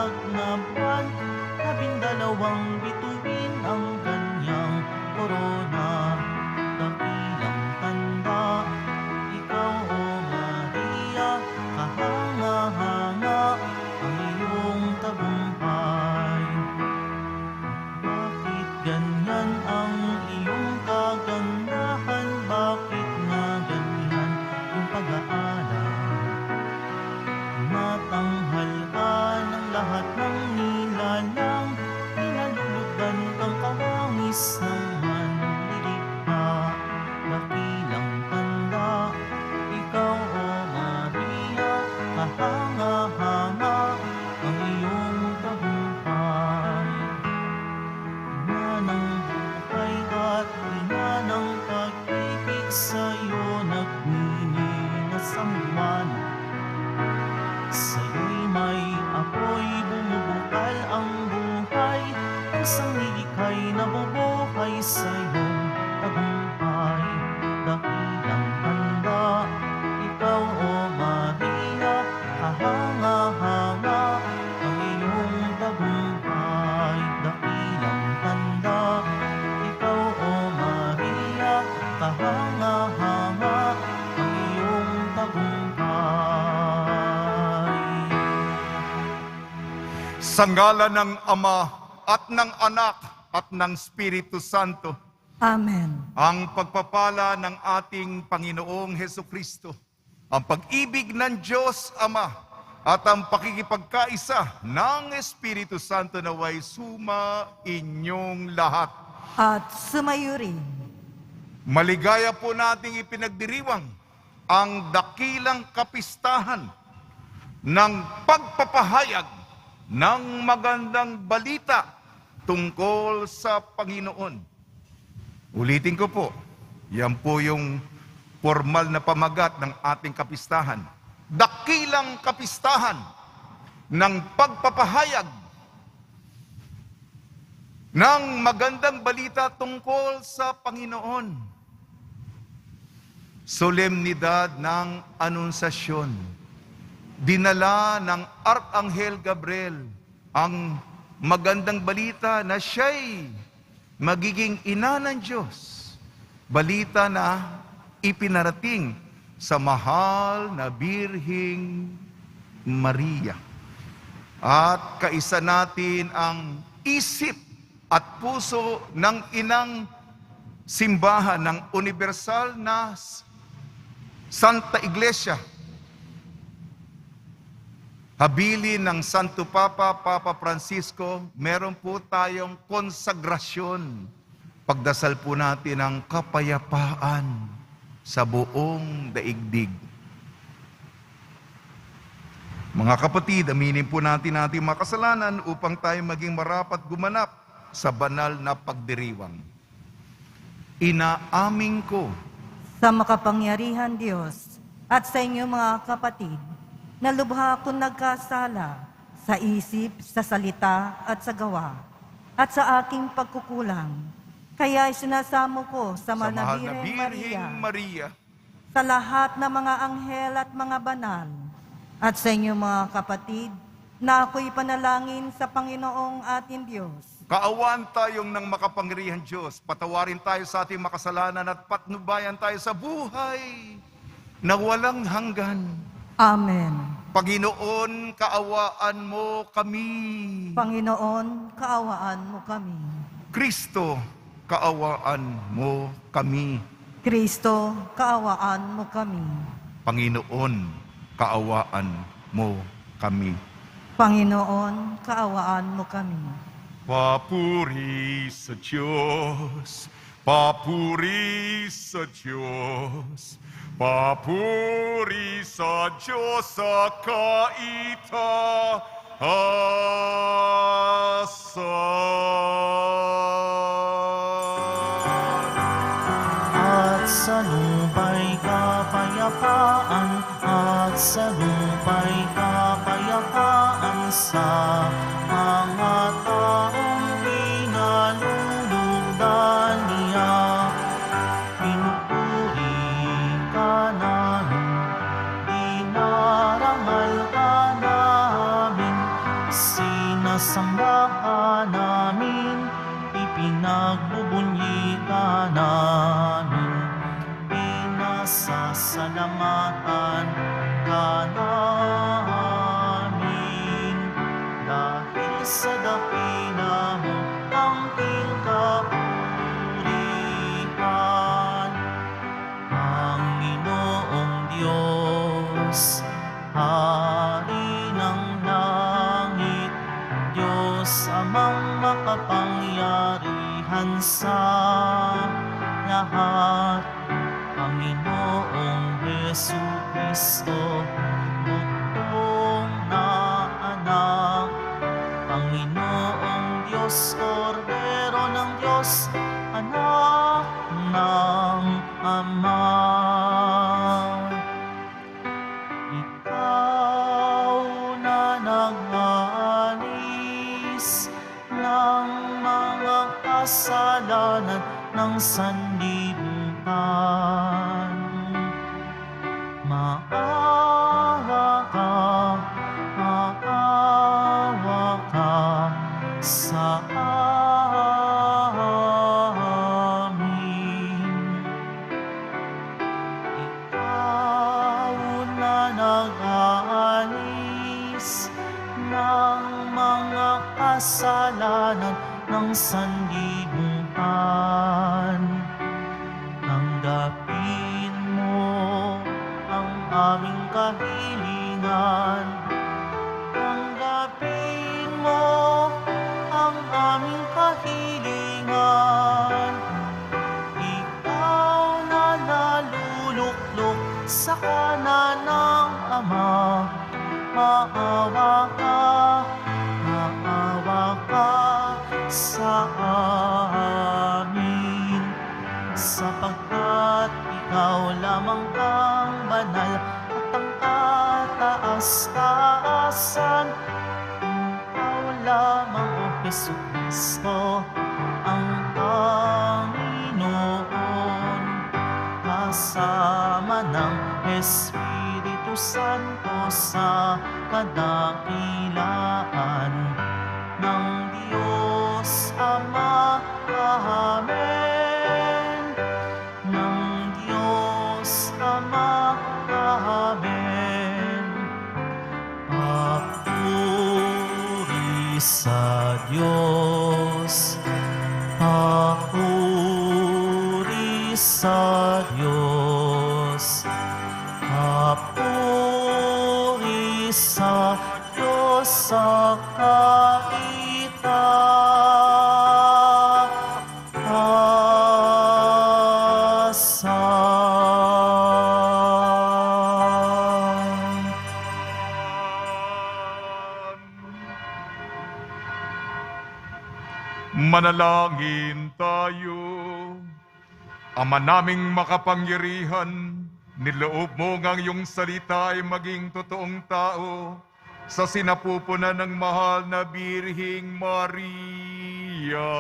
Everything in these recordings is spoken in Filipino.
liwanag na buwan, 12 bituin ang kanyang korona. Dakilang tanda, ikaw o Maria, kahanga-hanga ang iyong tagumpay. Bakit ganyan ang iyong kagandahan? Bakit nga ganyan yung pag-aalam? Natanghal ka ng lahat ng nilalang, pinalulugan kang kawangis ng manlilikha. Dakilang tanda, ikaw o Maria, kahanga-hanga ang iyong tagumpay. Ina ng buhay at ina ng pag-ibig, sa'yo nagniningas ang liwanag. Sa'yo'y may apoy, bumubukal ang buhay, ang sanglilikhay nabubuhay sa iyong tagumpay. Dakilang tanda, ikaw o Maria, kahanga-hanga ang iyong tagumpay. Dakilang tanda, ikaw o Maria, kahanga-hanga ang iyong tagumpay. Sa ngalan ng Ama at ng Anak at ng Espiritu Santo, Amen. ang pagpapala ng ating Panginoong Hesukristo, ang pag-ibig ng Diyos Ama, at ang pakikipagkaisa ng Espiritu Santo naway suma inyong lahat. At sumayo rin. Maligaya po nating ipinagdiriwang ang dakilang kapistahan ng pagpapahayag ng magandang balita tungkol sa Panginoon. Ulitin ko po, yan po yung formal na pamagat ng ating kapistahan. Dakilang kapistahan ng pagpapahayag ng magandang balita tungkol sa Panginoon. Solemnidad ng Anunsasyon. Dinala ng Arkanghel Gabriel ang magandang balita na siya'y magiging ina ng Diyos. Balita na ipinarating sa mahal na Birheng Maria. At kaisa natin ang isip at puso ng inang simbahan ng universal na Santa Iglesia. Habilin ng Santo Papa, Papa Francisco, meron po tayong konsagrasyon. Pagdasal po natin ang kapayapaan sa buong daigdig. Mga kapatid, aminin po natin ating mga kasalanan upang tayo maging marapat gumanap sa banal na pagdiriwang. Inaamin ko Sa makapangyarihan Diyos at sa inyo mga kapatid, na lubha akong nagkasala sa isip, sa salita at sa gawa, at sa aking pagkukulang. Kaya sinasamo ko sa sa mahal na mahal na Birheng Birheng Maria, Maria, sa lahat ng mga anghel at mga banal, at sa inyo mga kapatid, na ako'y panalangin sa Panginoong ating Diyos. kaawaan tayong ng makapangyarihan Diyos, patawarin tayo sa ating makasalanan at patnubayan tayo sa buhay na walang hanggan. Amen. Panginoon, kaawaan mo kami. Panginoon, kaawaan mo kami. Kristo, kaawaan mo kami. Kristo, kaawaan mo kami. Panginoon, kaawaan mo kami. Panginoon, kaawaan mo kami. Papuri sa Diyos, papuri sa Diyos, papuri sa Diyos sa kaitaasan. At sa lupa'y kapayapaan, at sa lupa'y kapayapaan sa mga taong pinalulugdan niya. Pinupuri ka namin, dinarangal ka namin, Sinasamba ka namin, ipinagbubunyi ka namin, pinasasalamatan ka namin. Dahil sa dakila mo tangking kapurihan, Panginoong Diyos, Hari ng langit, Diyos amang makapangyarihan sa lahat, Panginoong Jesucristo, bugtong na anak, Panginoong Diyos, Kordero ng Diyos, anak ng Ama. Ikaw na nag-aalis ng mga kasalanan ng sanlibutan. Maawa ka sa amin. Ikaw na nag-aalis ng mga kasalanan ng sanlibutan. Tanggapin mo ang aming kahilingan. Tanggapin mo ang aming kahilingan. Ikaw na naluluklok sa kanan ng Ama, maawa ka sa amin, sapagkat ikaw lamang ang banal at ang kataas-taasan. Ikaw lamang, O Jesucristo, ang Panginoon, kasama ng Espiritu Santo sa kadakilaan ng Diyos Ama. Amen. Ng Diyos Ama. Amen. Papuri sa Diyos, papuri sa Diyos, papuri sa Diyos sa kaitaasan. Manalangin tayo. Ama naming makapangyarihan, niloob mo ngang iyong salita ay maging totoong tao sa sinapupunan ng mahal na Birhing Maria.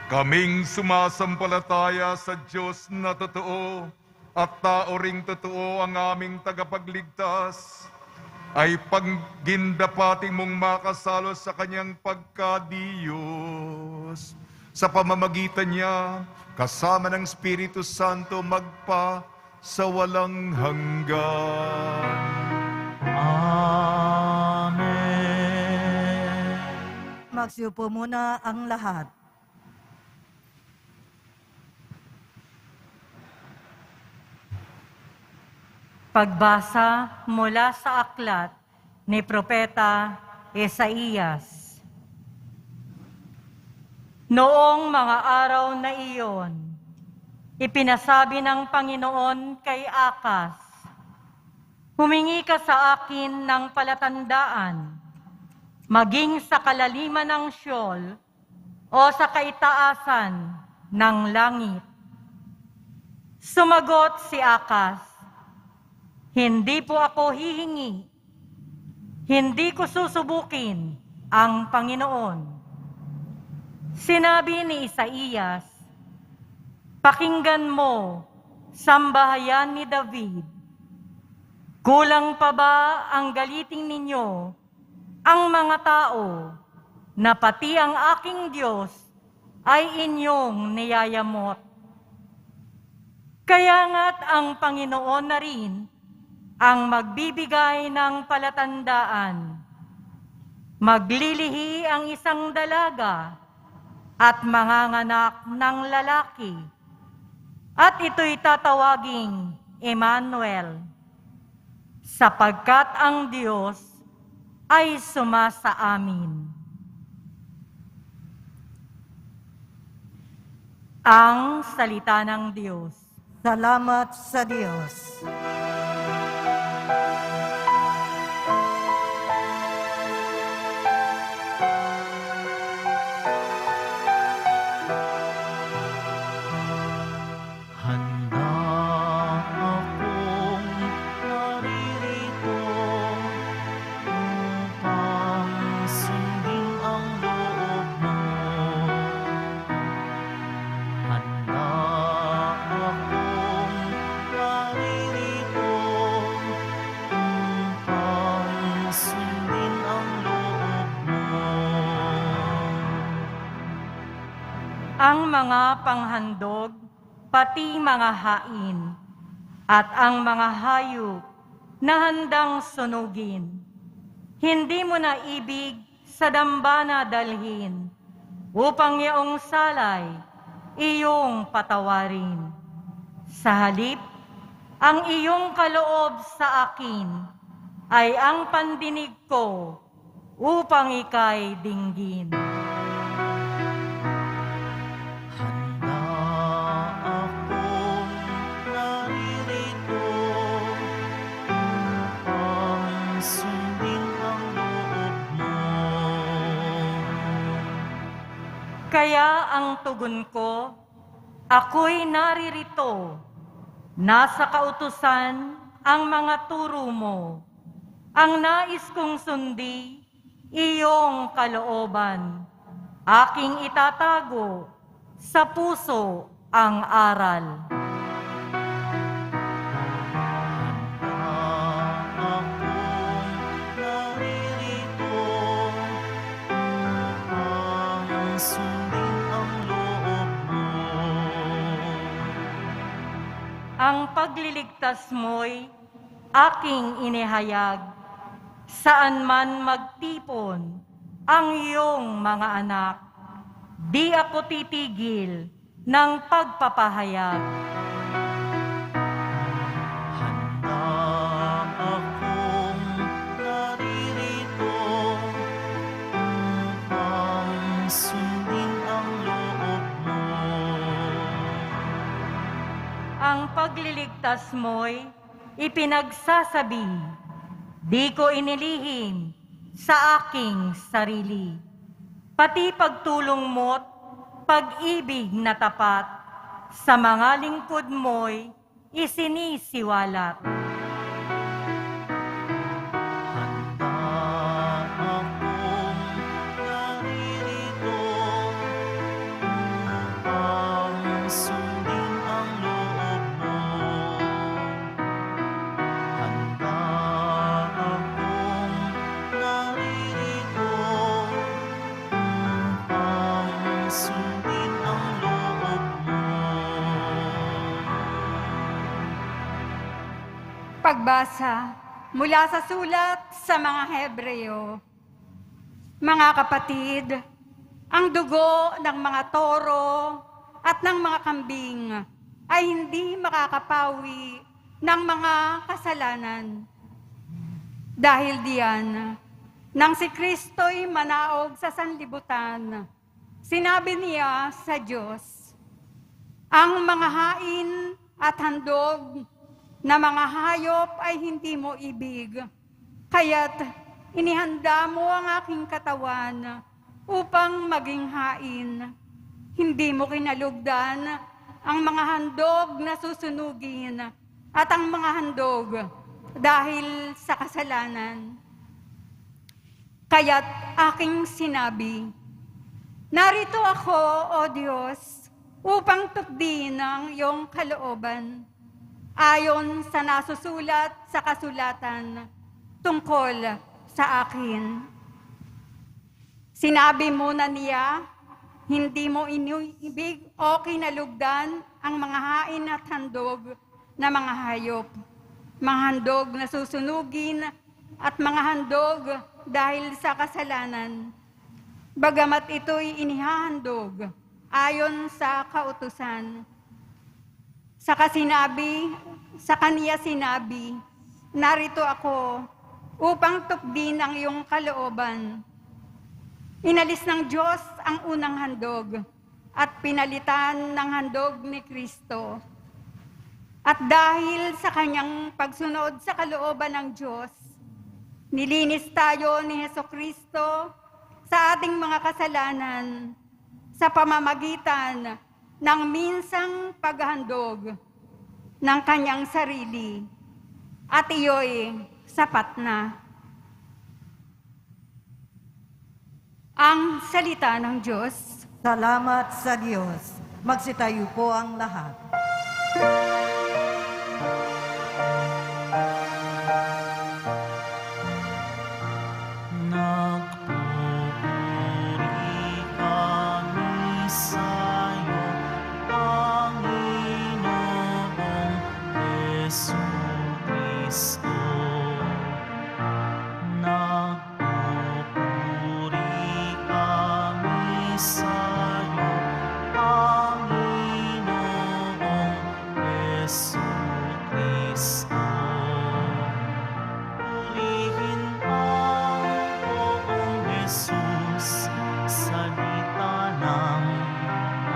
Kaming sumasampalataya sa Diyos na totoo at tao ring totoo ang aming tagapagligtas, ay paggindapating mong makasalo sa kanyang pagkadiyos. Sa pamamagitan niya, kasama ng Espiritu Santo, magpa sa walang hanggan. Amen. Magsiupo muna ang lahat. Pagbasa mula sa aklat ni Propeta Isaías. Noong mga araw na iyon, ipinasabi ng Panginoon kay Akas, "Humingi ka sa akin ng palatandaan, maging sa kalaliman ng Sheol o sa kaitaasan ng langit." Sumagot si Akas, "Hindi po ako hihingi. Hindi ko susubukin ang Panginoon." Sinabi ni Isaías, "Pakinggan mo, sambahayan ni David. Kulang pa ba ang galiting ninyo ang mga tao na pati ang aking Diyos ay inyong niyayamot? Kaya nga't ang Panginoon na rin ang magbibigay ng palatandaan. Maglilihi ang isang dalaga at manganganak ng lalaki, at ito'y tatawaging Emmanuel, sapagkat ang Diyos ay sumasa amin. Ang salita ng Diyos. Salamat sa Diyos. Handa akong naririto upang sundin ang loob mo. Handa akong naririto upang sundin ang loob mo. Ang mga panghandog, pati mga hain, at ang mga hayop na handang sunugin, hindi mo na ibig sa dambana dalhin, upang yaong salay iyong patawarin. Sa halip, ang iyong kaloob sa akin ay ang pandinig ko upang ika'y dinggin. Handa akong naririto upang sundin ang loob mo. Kaya ang tugon ko, ako'y naririto. Nasa kautusan ang mga turo mo. Ang nais kong sundi, iyong kalooban. Aking itatago sa puso ang aral. Handa akong naririto upang sundin ang loob mo. Ang pagliligtas mo'y aking inihayag. Saan man magtipon ang iyong mga anak, di ako titigil ng pagpapahayag. Handa akong naririto upang sundin ang loob mo. Ang pagliligtas mo'y ipinagsasabi, di ko inilihim sa aking sarili. Pati pagtulong mo't pag-ibig na tapat, sa mga lingkod mo'y isinisiwalat. Handa akong naririto upang sundin ang loob mo. Handa akong naririto upang sundin ang loob mo. Pagbasa mula sa sulat sa mga Hebreo. Mga kapatid, ang dugo ng mga toro at ng mga kambing ay hindi makakapawi ng mga kasalanan. Dahil diyan, nang si Kristo'y manaog sa sanlibutan, sinabi niya sa Diyos, ang mga hain at handog na mga hayop ay hindi mo ibig, kaya't inihanda mo ang aking katawan upang maging hain. Hindi mo kinalugdan ang mga handog na susunugin at ang mga handog dahil sa kasalanan. Kaya't aking sinabi, narito ako, O Diyos, upang tukdin ang iyong kalooban. ayon sa nasusulat sa kasulatan tungkol sa akin. Sinabi muna niya, hindi mo iniibig o kinalugdan ang mga hain at handog na mga hayop, mga handog na susunugin at mga handog dahil sa kasalanan. Bagamat ito'y inihahandog ayon sa kautusan. Sa kaniya sinabi, narito ako upang tupdin ang iyong kalooban. Inalis ng Diyos ang unang handog at pinalitan ng handog ni Kristo. At dahil sa kanyang pagsunod sa kalooban ng Diyos, nilinis tayo ni Hesukristo sa ating mga kasalanan sa pamamagitan ng minsang paghandog ng kanyang sarili. At iyo'y sapat na. Ang salita ng Diyos. Salamat sa Diyos. Magsitayo po ang lahat. Nagpupuri kami sa'yo, Panginoong Jesucristo. Nagpupuri kami sa'yo, Panginoong Jesucristo. Purihin ang poong Jesus, salita ng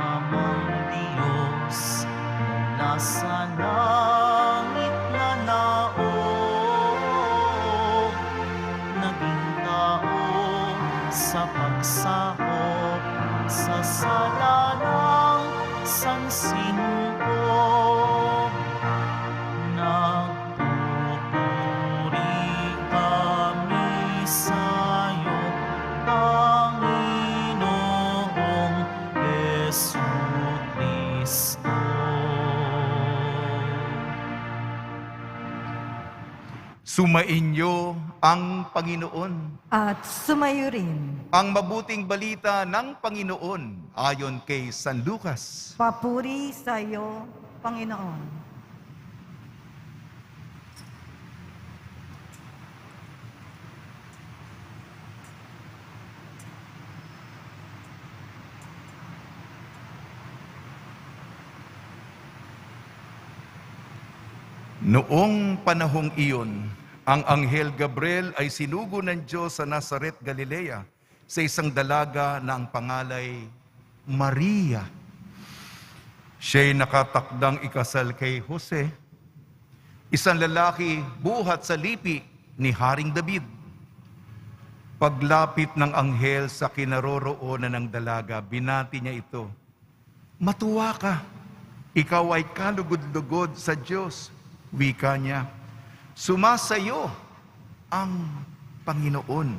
Amang Diyos, mula sa langit na naog, naging tao sa pagsakop sa sala ng sansingkop. Nagpupuri kami sa'yo, Panginoong Jesucristo. Sumainyo ang Panginoon. At sumayo rin. Ang mabuting balita ng Panginoon ayon kay San Lucas. Papuri sa iyo, Panginoon. Noong panahong iyon, ang Anghel Gabriel ay sinugo ng Diyos sa Nazaret, Galilea, sa isang dalaga na ang pangalay Maria. Siya'y nakatakdang ikasal kay Jose, isang lalaki buhat sa lipi ni Haring David. Paglapit ng anghel sa kinaroroonan ng dalaga, binati niya ito, "Matuwa ka, ikaw ay kalugod-lugod sa Diyos." Wika niya, "Sumasayo ang Panginoon."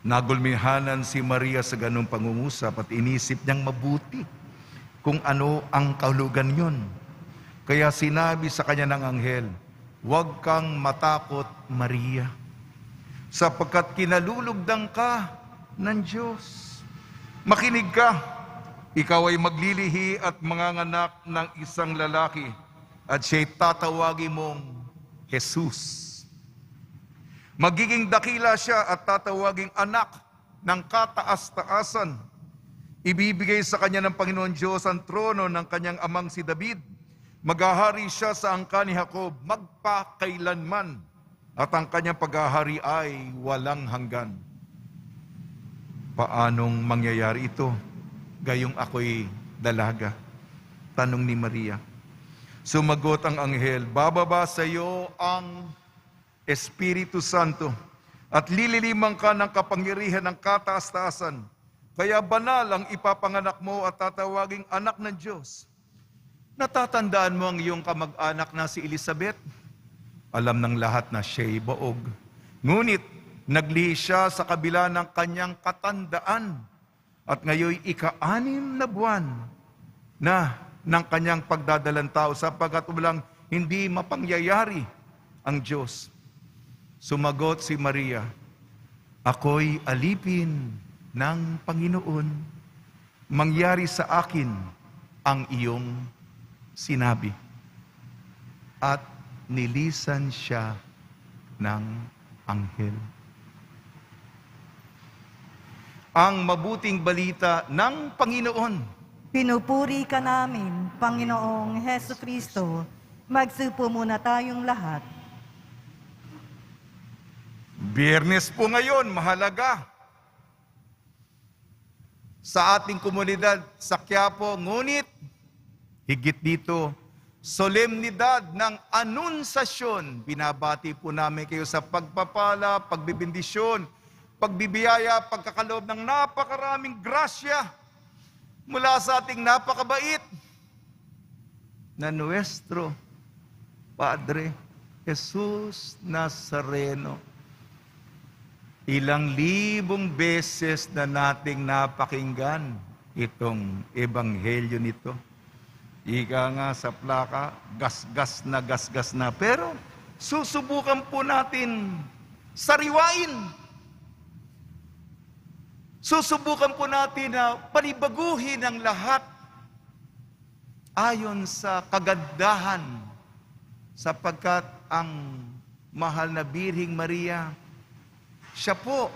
Nagulmihanan si Maria sa ganung pangungusap at inisip niyang mabuti kung ano ang kahulugan yun. Kaya sinabi sa kanya ng anghel, "Huwag kang matakot, Maria, sapagkat kinalulugdan ka ng Diyos. Makinig ka, ikaw ay maglilihi at manganganak ng isang lalaki, at siya'y tatawagin mong Jesus. Magiging dakila siya at tatawaging anak ng kataas-taasan. Ibibigay sa kanya ng Panginoon Diyos ang trono ng kanyang amang si David. Maghahari siya sa angkan ni Jacob magpakailanman, at ang kanyang paghahari ay walang hanggan." Paanong mangyayari ito? Gayong ako'y dalaga? Tanong ni Maria. Sumagot ang anghel, "Bababa sa iyo ang Espiritu Santo at lililiman ka ng kapangyarihan ng kataas-taasan. Kaya banal ang ipapanganak mo at tatawaging anak ng Diyos. Natatandaan mo ang iyong kamag-anak na si Elizabeth? Alam ng lahat na siya'y baog. Ngunit naglihi siya sa kabila ng kanyang katandaan at ngayon ika-6 na buwan na ng kanyang pagdadalang tao sapagkat walang hindi mapangyayari ang Diyos. Sumagot si Maria, ako'y alipin ng Panginoon. Mangyari sa akin ang iyong sinabi. At nilisan siya ng anghel. Ang mabuting balita ng Panginoon. Pinupuri ka namin, Panginoong Heso Kristo. Magsipo muna tayong lahat. Biyernes po ngayon, mahalaga sa ating komunidad sa Quiapo, ngunit higit dito, solemnidad ng anunsasyon. Binabati po namin kayo sa pagpapala, pagbibindisyon, pagbibiyaya, pagkakaloob ng napakaraming grasya mula sa ating napakabait na Nuestro Padre Jesus Nazareno. Ilang libong beses na nating napakinggan itong ebanghelyo nito. Ika nga sa plaka, gasgas na. Pero susubukan po natin sariwain. Susubukan po natin na panibaguhin ang lahat ayon sa kagandahan, sapagkat ang mahal na Birheng Maria, siya po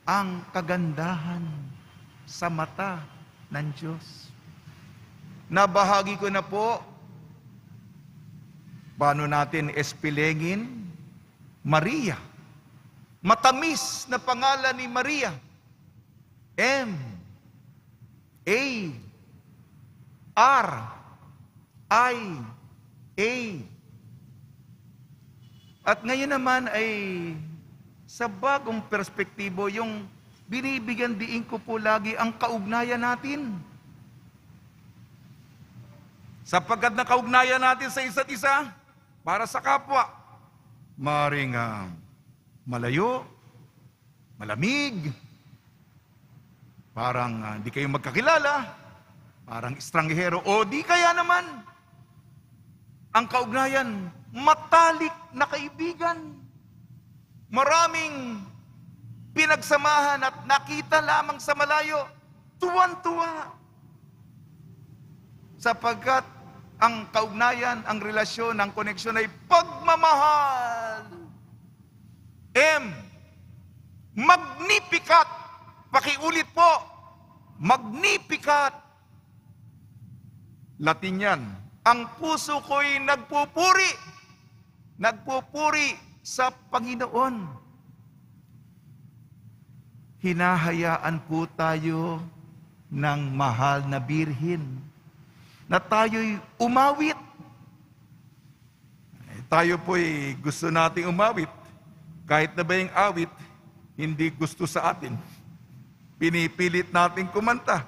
ang kagandahan sa mata ng Diyos. Nabahagi ko na po, paano natin espelengin? Maria. Matamis na pangalan ni Maria. M-A-R-I-A. At ngayon naman ay sa bagong perspektibo, yung binibigyan diin ko po lagi ang kaugnayan natin. Sapagkat na kaugnayan natin sa isa't isa, para sa kapwa, maaaring malayo, malamig, parang di kayo magkakilala, parang estranghero, o di kaya naman, ang kaugnayan, matalik na kaibigan. Maraming pinagsamahan at nakita lamang sa malayo, tuwan-tuwa. Sapagkat ang kaugnayan, ang relasyon, ang koneksyon ay pagmamahal. Magnificat. Pakiulit po. Magnificat. Latin yan. Ang puso ko'y nagpupuri. Nagpupuri sa Panginoon. Hinahayaan po tayo ng mahal na Birhen na tayo'y umawit. Tayo po'y gusto nating umawit. Kahit na ba yung awit, hindi gusto sa atin. Pinipilit nating kumanta.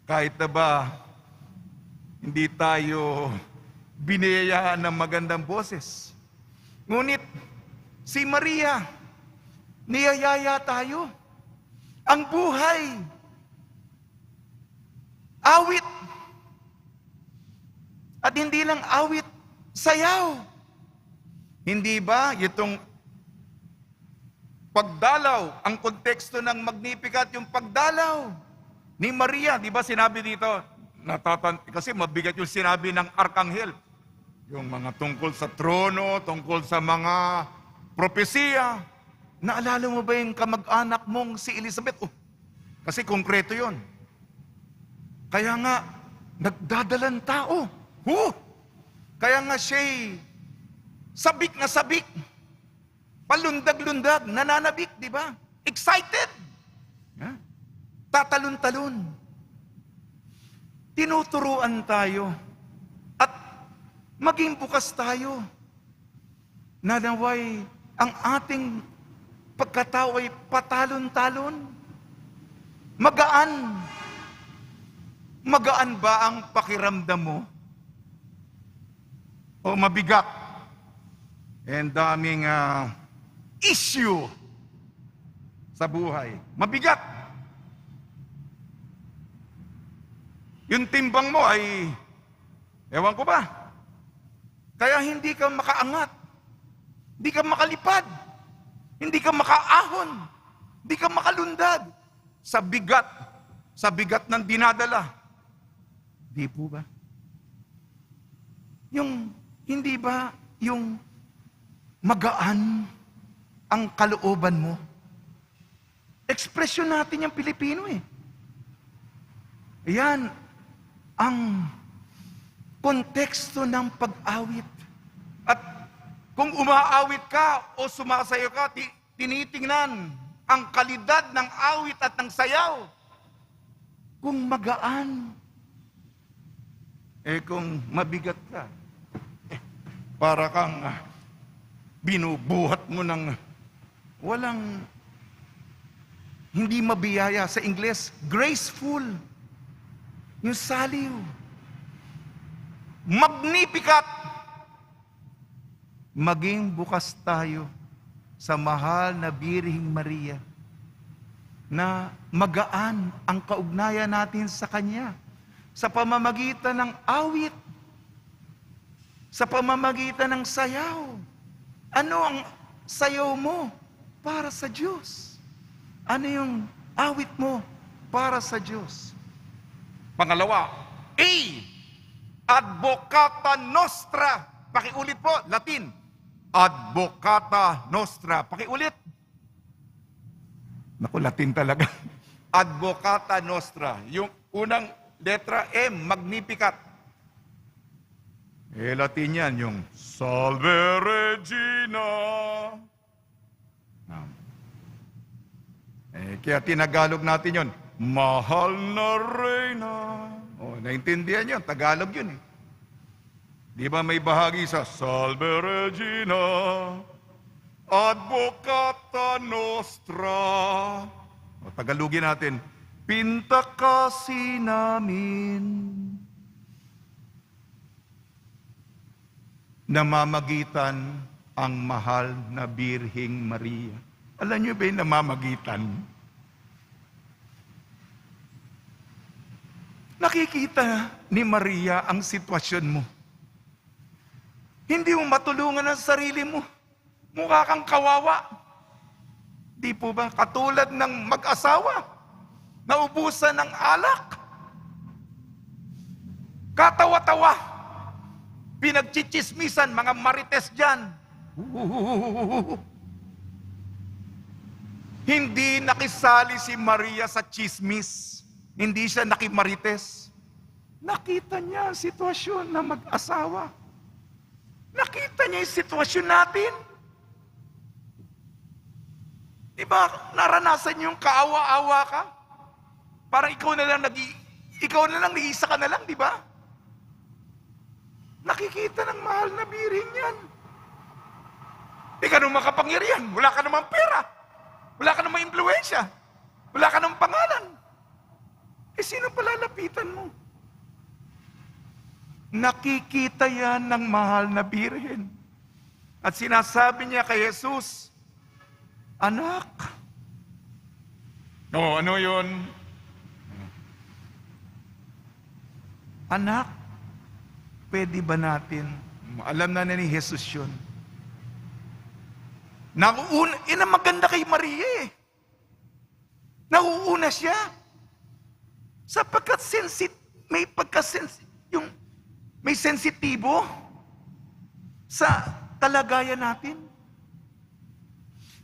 Kahit na ba hindi tayo biniyayaan ng magandang boses. Ngunit, si Maria, niyayaya tayo. Ang buhay, awit. At hindi lang awit, sayaw. Hindi ba itong pagdalaw, ang konteksto ng Magnificat, yung pagdalaw ni Maria, di ba sinabi dito, kasi mabigat yung sinabi ng Arkanghel. Yung mga tungkol sa trono, tungkol sa mga propesiya. Naalala mo ba yung kamag-anak mong si Elizabeth? Kasi konkreto yon. Kaya nga, nagdadalang tao. Kaya nga siya'y sabik na sabik. Palundag-lundag, nananabik, di ba? Excited. Tatalon-talon. Tinuturuan tayo. Maging bukas tayo na naway ang ating pagkatao ay patalon-talon. Magaan. Magaan ba ang pakiramdam mo? O mabigat? And daming issue sa buhay. Mabigat. Yung timbang mo ay, ewan ko ba, Kaya hindi ka makaangat. Hindi ka makalipad. Hindi ka makaahon. Hindi ka makalundag. Sa bigat ng dinadala. Di po ba? Hindi ba yung magaan ang kalooban mo? Ekspresyon natin yung Pilipino eh. Yan ang konteksto ng pag-awit. At kung umaawit ka o sumasayo ka, tinitingnan ang kalidad ng awit at ng sayaw. Kung magaan, kung mabigat ka, para kang binubuhat mo ng walang, hindi mabiyaya. Sa Ingles, graceful. Yung saliw. Magnificat. Maging bukas tayo sa mahal na Birheng Maria na magaan ang kaugnayan natin sa Kanya sa pamamagitan ng awit, sa pamamagitan ng sayaw. Ano ang sayaw mo para sa Diyos? Ano yung awit mo para sa Diyos? Pangalawa, A. Advocata Nostra. Pakiulit po, Latin. Advocata Nostra. Pakiulit. Naku, Latin talaga. Advocata Nostra. Yung unang letra M, Magnificat. Latin yan, yung Salve Regina. Kaya tinagalog natin yon, Mahal na Reyna. Naintindihan nyo, Tagalog yun eh. Di ba may bahagi sa Salve Regina, Advocata Nostra. Tagalogin natin, Pinta kasi namin. Namamagitan ang mahal na Birheng Maria. Alam niyo ba yung namamagitan? Nakikita ni Maria ang sitwasyon mo. Hindi mo matulungan ang sarili mo. Mukha kang kawawa. Di po ba? Katulad ng mag-asawa. Naubusan ng alak. Katawa-tawa. Pinagchichismisan, mga marites dyan. Hindi nakisali si Maria sa chismis. Hindi siya nakimarites. Nakita niya ang sitwasyon ng mag-asawa. Nakita niya yung sitwasyon natin. Diba, naranasan niyo yung kaawa-awa ka? Parang ikaw na lang nag-iisa ka na lang, di ba? Nakikita ng mahal na Birheng yan. Di ka naman makapangyarihan. Wala ka naman pera. Wala ka naman impluensya. Wala ka naman pangalan. Sino palalapitan mo? Nakikita yan ng mahal na Birhen. At sinasabi niya kay Jesus, Anak. Ano yun? Anak, pwede ba natin? Alam na ni Jesus yun. Maganda kay Maria eh. Nauuna siya. Sapagkat may sensitibo sa kalagayan natin.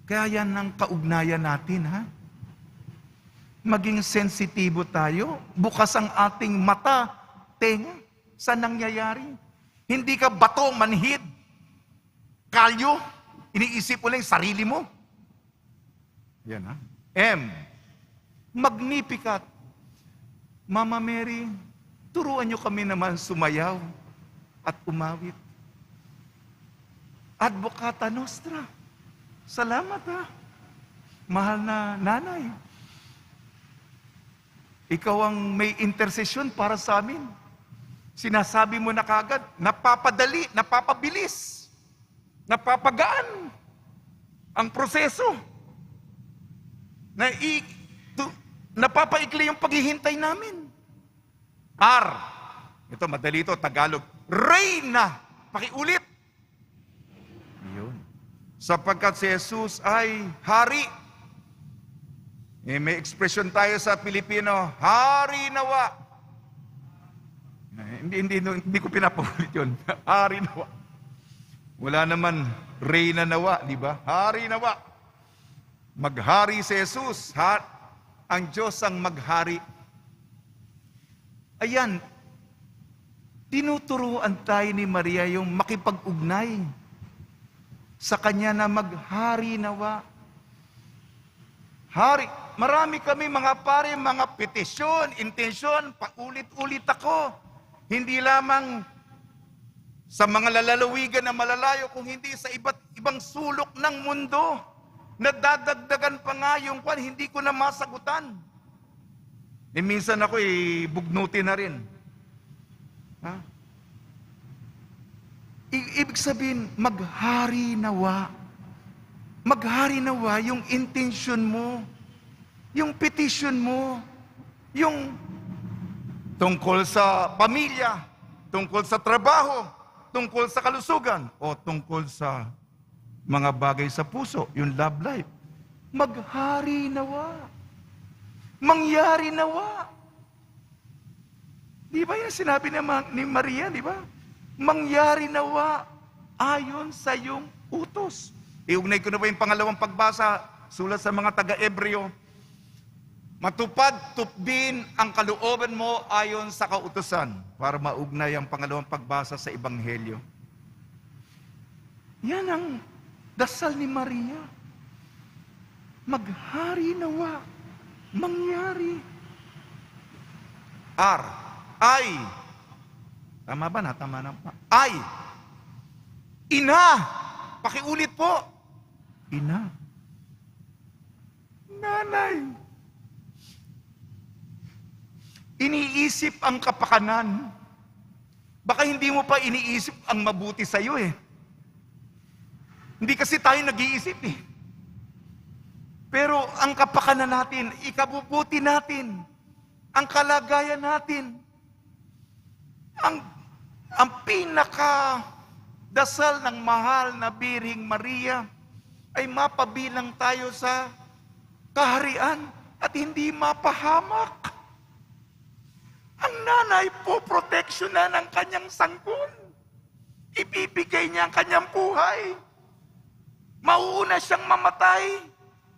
Kaya yan ang kaugnayan natin, ha? Maging sensitibo tayo, bukas ang ating mata, tenga, sa nangyayari. Hindi ka bato, manhid, kalyo, iniisip mo lang yung sarili mo. Yan, ha? M. Magnificat. Mama Mary, turuan niyo kami naman sumayaw at umawit. Advocata Nostra. Salamat ha. Mahal na nanay. Ikaw ang may intercession para sa amin. Sinasabi mo na kagad, napapadali, napapabilis, napapagaan ang proseso. Napapaikli yung paghihintay namin. R. Ito, madali ito, Tagalog. Reyna. Pakiulit. sapagkat si Jesus ay hari. May expression tayo sa Pilipino, hari nawa. Hindi ko pinapaulit yun. Hari nawa. Wala naman reyna nawa, di ba? Hari nawa. Maghari si Jesus. Ang Diyos ang maghari. Ayan, tinuturuan tayo ni Maria yung makipag-ugnay sa Kanya na maghari nawa. Hari. Marami kami mga pare, mga petisyon, intensyon, paulit-ulit ako. Hindi lamang sa mga lalawigan na malalayo, kung hindi sa iba't ibang sulok ng mundo. Nadadagdagan pa nga yung kwan, hindi ko na masagutan. Minsan ako bugnutin na rin. Ha? Ibig sabihin, maghari nawa. Maghari nawa yung intention mo, yung petition mo, yung tungkol sa pamilya, tungkol sa trabaho, tungkol sa kalusugan, o tungkol sa mga bagay sa puso, yung love life. Maghari nawa. Mangyari nawa. Di ba yung sinabi ni Maria, di ba? Mangyari nawa ayon sa iyong utos. Iugnay ko na ba yung pangalawang pagbasa, sulat sa mga taga-Ebreo. Matupad, tupdin ang kalooban mo ayon sa kautusan, para maugnay ang pangalawang pagbasa sa Ebanghelyo. Yan ang dasal ni Maria. Maghari nawa. Mangyari. Ay. Tama ba na? Tama na pa. Ay. Ina. Pakiulit po. Ina. Nanay. Iniisip ang kapakanan. Baka hindi mo pa iniisip ang mabuti sa'yo eh. Hindi kasi tayo nag-iisip eh. Pero ang kapakanan natin, ikabubuti natin, ang kalagayan natin, ang pinaka dasal ng mahal na Birhing Maria ay mapabilang tayo sa kaharian at hindi mapahamak. Ang nanay po proteksyonan ng kanyang sanggol. Ibibigay niya ang kanyang buhay. Mauuna siyang mamatay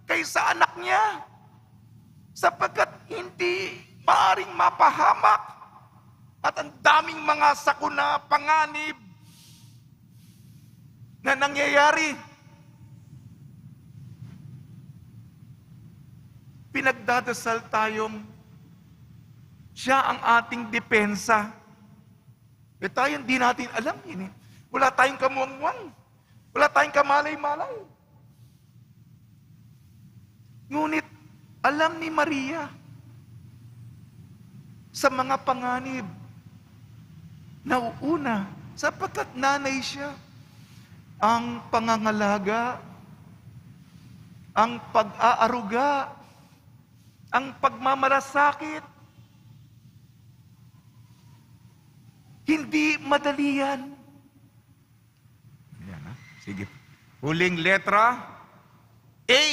kaysa anak niya, sapagkat hindi maaring mapahamak at ang daming mga sakuna, panganib na nangyayari. Pinagdadasal tayong siya ang ating depensa. Tayo hindi natin alam yun eh. Wala tayong kamuangwang. Wala tayong kamalay-malay. Ngunit, alam ni Maria sa mga panganib na uuna, sapagkat nanay siya, ang pangangalaga, ang pag-aaruga, ang pagmamalasakit, hindi madali yan. Yan, ha? Sige. Huling letra, A.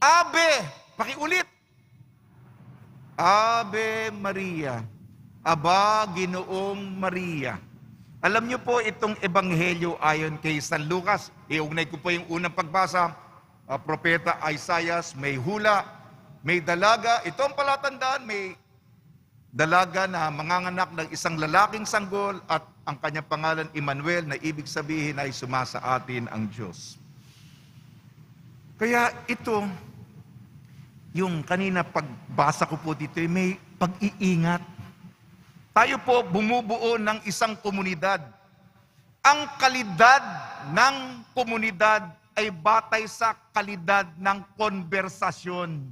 Ave. Pakiulit. Ave Maria. Aba, Ginoong Maria. Alam niyo po itong ebanghelyo ayon kay San Lucas. Iugnay ko po yung unang pagbasa. Propeta Isaiah, may hula, may dalaga. Ito ang palatandaan, may dalaga na manganganak ng isang lalaking sanggol at ang kanyang pangalan Emmanuel, na ibig sabihin ay sumasa atin ang Diyos. Kaya ito, yung kanina pagbasa ko po dito, may pag-iingat. Tayo po bumubuo ng isang komunidad. Ang kalidad ng komunidad ay batay sa kalidad ng konversasyon.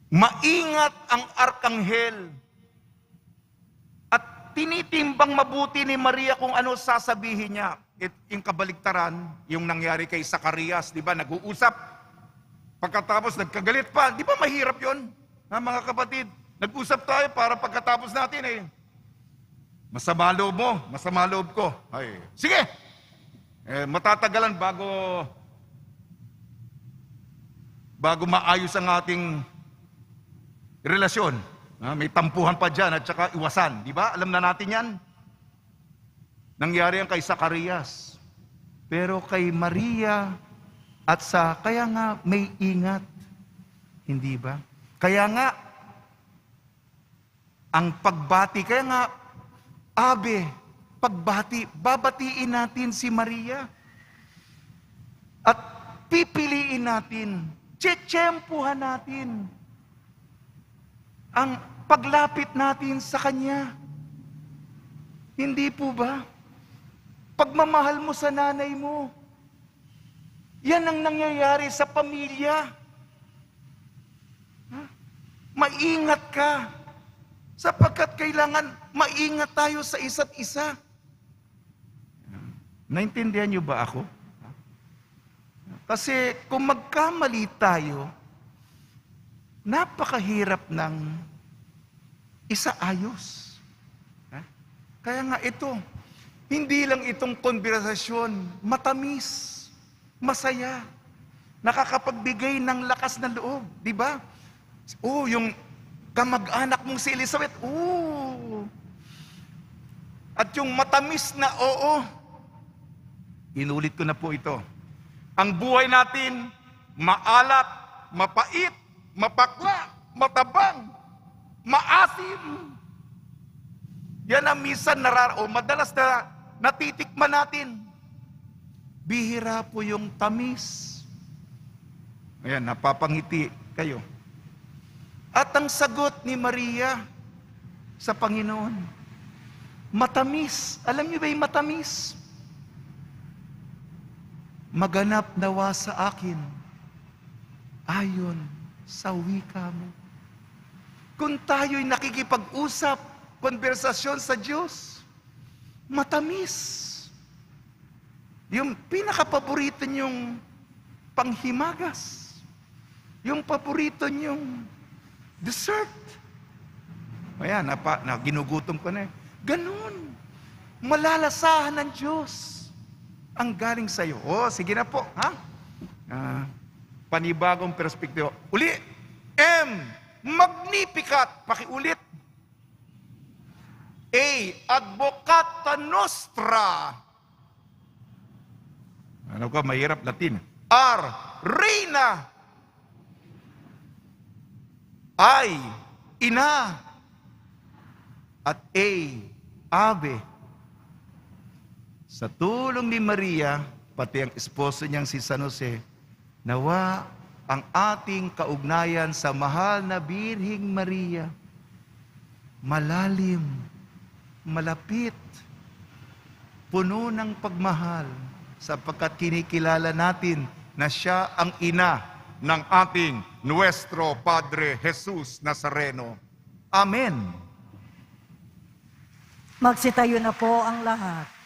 Maingat ang arkanghel at tinitimbang mabuti ni Maria kung ano sasabihin niya. Yung kabaligtaran, yung nangyari kay Zacarias, di ba, nag-uusap. Pagkatapos nagkagalit pa, di ba mahirap yon, mga kapatid? Nag-usap tayo para pagkatapos natin Masama loob mo, masama loob ko. Ay, sige! Matatagalan bago maayos ang ating relasyon. May tampuhan pa dyan at saka iwasan. Di ba? Alam na natin yan. Nangyari yan kay Zacarias. Pero kay Maria at kaya nga may ingat. Hindi ba? Kaya nga, ang pagbati, kaya nga, pagbati, babatiin natin si Maria. At pipiliin natin, tsetsempuhan natin ang paglapit natin sa Kanya. Hindi po ba? Pagmamahal mo sa nanay mo, yan ang nangyayari sa pamilya. Maingat ka, sapagkat kailangan maingat tayo sa isa't isa. Naintindihan niyo ba ako? Kasi kung magkamali tayo, napakahirap ng isaayos. Kaya nga ito, hindi lang itong konversasyon, matamis, masaya, nakakapagbigay ng lakas ng loob, di ba? Yung kamag-anak mong si Elizabeth, at yung matamis na oo, inulit ko na po ito. Ang buhay natin, maalat, mapait, mapakla, matabang, maasim. Yan ang minsan madalas na natitikman natin. Bihira po yung tamis. Ayan, napapangiti kayo. At ang sagot ni Maria sa Panginoon, matamis. Alam niyo ba yung matamis? Maganap nawa sa akin ayon sa wika mo. Kung tayo'y nakikipag-usap, konversasyon sa Diyos, matamis. Yung pinakapaborito niyong panghimagas, yung paborito niyong dessert. Ayan, ginugutom ko na eh. Ganun. Malalasahan ng Diyos ang galing sa'yo. Sige na po. Panibagong perspektibo. Uli. Magnificat. Pakiulit. A. Advocata nostra. Ano ka, mahirap Latin. R. Reina. I. Ina. At A. Ave. Sa tulong ni Maria, pati ang esposo niyang si San Jose, nawa ang ating kaugnayan sa mahal na Birhing Maria, malalim, malapit, puno ng pagmahal, sapagkat kinikilala natin na siya ang ina ng ating Nuestro Padre Jesus Nazareno. Amen. Magsitayo na po ang lahat.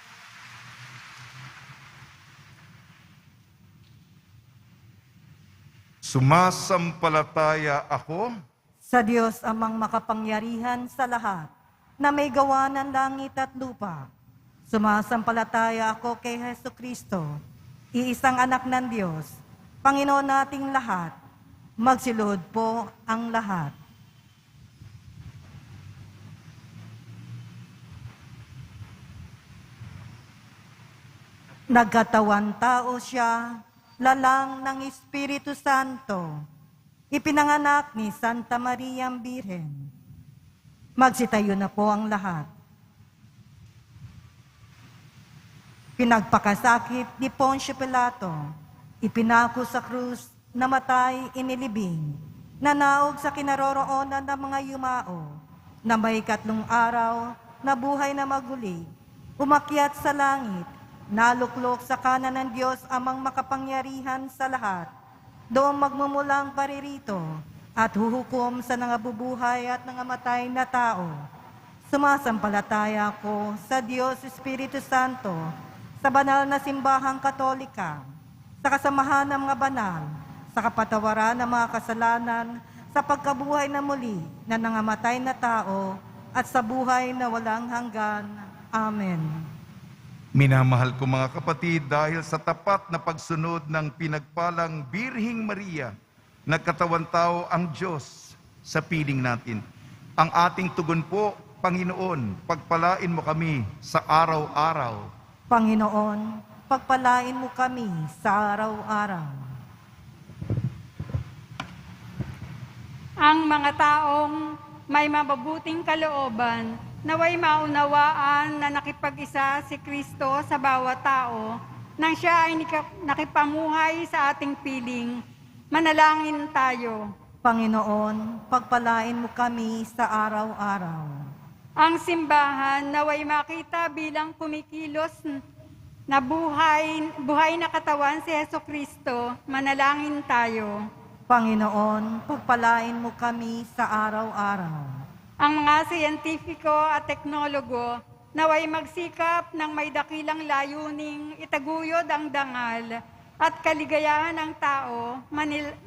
Sumasampalataya ako Sa Diyos amang makapangyarihan sa lahat, na may gawa ng langit at lupa. Sumasampalataya ako kay Hesu Kristo, iisang anak ng Diyos, Panginoon nating lahat. Magsiluhod po ang lahat. Nagkatawan tao siya, lalang ng Espiritu Santo, ipinanganak ni Santa Maria Birhen. Magsitayo na po ang lahat. Pinagpakasakit ni Poncio Pilato, ipinako sa krus, namatay, inilibing, nanaog sa kinaroroonan ng mga yumao, na may 3 araw, nabuhay na maguli, umakyat sa langit, naluklok sa kanan ng Diyos amang makapangyarihan sa lahat, doon magmumulang paririto at huhukom sa nangabubuhay at nangamatay na tao. Sumasampalataya ako sa Diyos Espiritu Santo, sa banal na simbahang katolika, sa kasamahan ng mga banal, sa kapatawaran ng mga kasalanan, sa pagkabuhay na muli na nangamatay na tao, at sa buhay na walang hanggan. Amen. Minamahal ko mga kapatid, dahil sa tapat na pagsunod ng pinagpalang Birhing Maria, nagkatawan tao ang Diyos sa piling natin. Ang ating tugon po, Panginoon, pagpalain mo kami sa araw-araw. Panginoon, pagpalain mo kami sa araw-araw. Ang mga taong may mababuting kalooban, naway maunawaan na nakipag-isa si Kristo sa bawat tao, nang siya ay nakipamuhay sa ating piling. Manalangin tayo. Panginoon, pagpalain mo kami sa araw-araw. Ang simbahan naway makita bilang kumikilos na buhay na katawan si Jesucristo. Manalangin tayo. Panginoon, pagpalain mo kami sa araw-araw. Ang mga siyentipiko at teknologo naway magsikap ng may dakilang layuning itaguyod ang dangal at kaligayahan ng tao.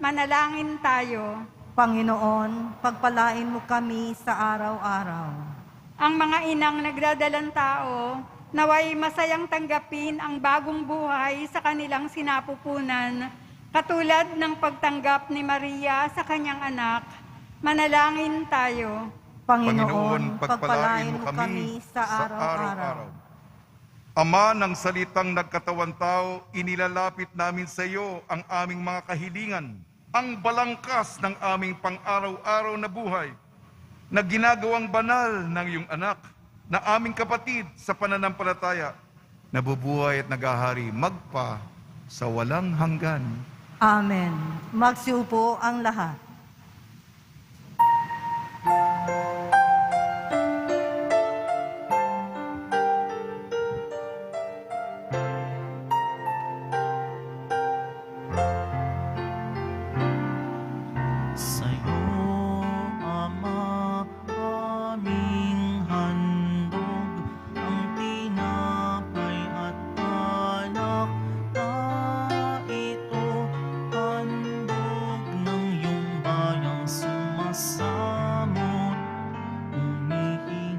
Manalangin tayo. Panginoon, pagpalain mo kami sa araw-araw. Ang mga inang nagdadalang tao naway masayang tanggapin ang bagong buhay sa kanilang sinapupunan, katulad ng pagtanggap ni Maria sa kanyang anak. Manalangin tayo. Panginoon, pagpalain mo kami sa araw-araw. Ama ng salitang nagkatawan tao, inilalapit namin sa iyo ang aming mga kahilingan, ang balangkas ng aming pang-araw-araw na buhay, na ginagawang banal ng iyong anak, na aming kapatid sa pananampalataya, nabubuhay at nagahari magpa sa walang hanggan. Amen. Magsiupo ang lahat. Sa'yo, Ama, aming handog, ang tinapay at alak na ito, handog ng iyong bayang sumasamot, humihingi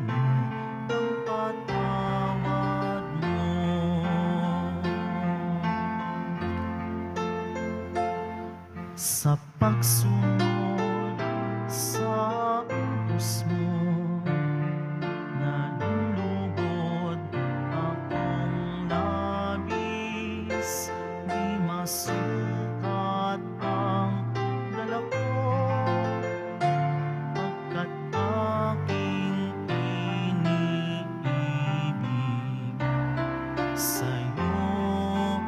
ng patawad mo. Sa pagsunod sa utos mo, nalulugod akong labis, di masukat ang dala ko, pagkat aking iniibig. Sa'yo,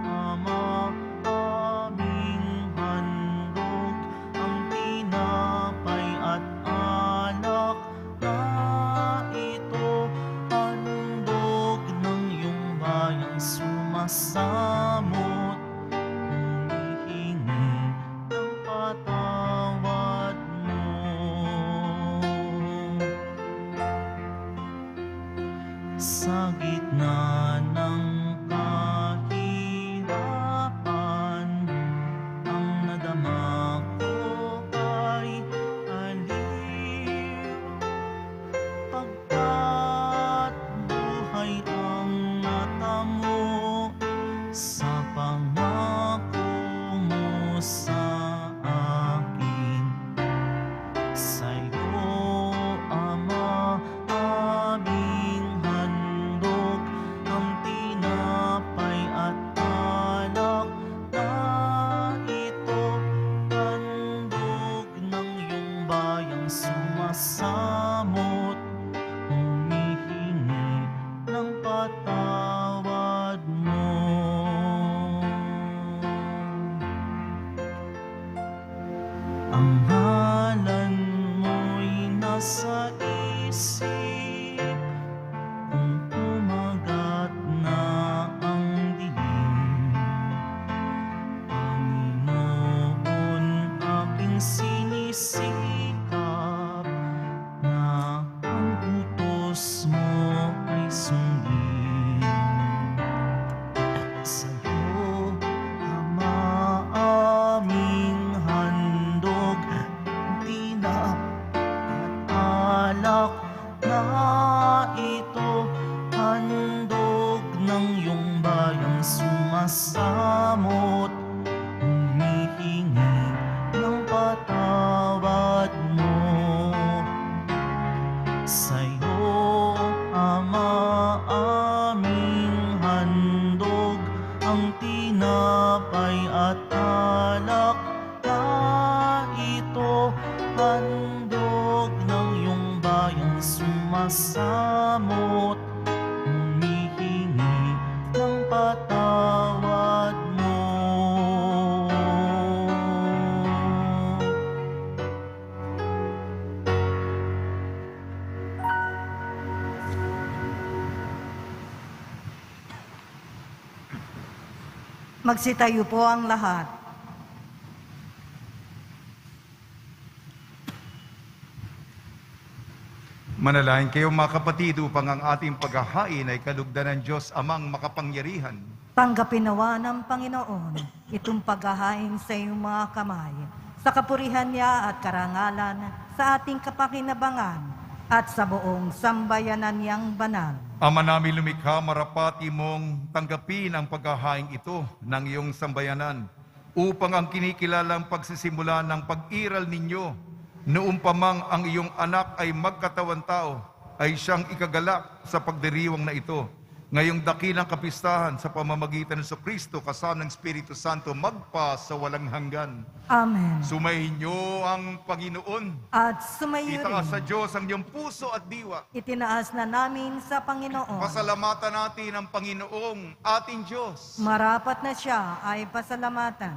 Ama, aming handog, ang tinapay at alak na ito, handog ng iyong bayang sumasamot, humihingi ng patawad mo. Sa gitna ng kahirapan, ang nadama ko ay aliw, pagkat buhay ang natamo sa pangako mo sa akin. Sa'yo, Ama, aming handog, ang tinapay at alak na ito, handog ng iyong bayang sumasamot, humihingi ng patawad mo. tinapay at alak na ito, handog ng iyong bayang sumasamot, humihingi ng patawad mo. Magsitayo po ang lahat. Manalangin kayo mga kapatid upang ang ating paghahain ay kalugdan ng Diyos Amang makapangyarihan. Tanggapin nawa ng Panginoon itong paghahain sa iyong mga kamay, sa kapurihan niya at karangalan, sa ating kapakinabangan at sa buong sambayanan niyang banal. Ama namin lumikha, marapati mong tanggapin ang paghahain ito ng iyong sambayanan upang ang kinikilalang pagsisimula ng pag-iral ninyo noong pamang ang iyong anak ay magkatawan tao ay siyang ikagalak sa pagdiriwang na ito. Ngayong dakilang kapistahan sa pamamagitan ng Kristo kasama ng Espiritu Santo magpa sa walang hanggan. Amen. Sumayin niyo ang Panginoon. At sumayo Itaas sa rin, Diyos ang iyong puso at diwa. itinaas na namin sa Panginoon. Pasalamatan natin ang Panginoong ating Diyos. Marapat na siya ay pasalamatan.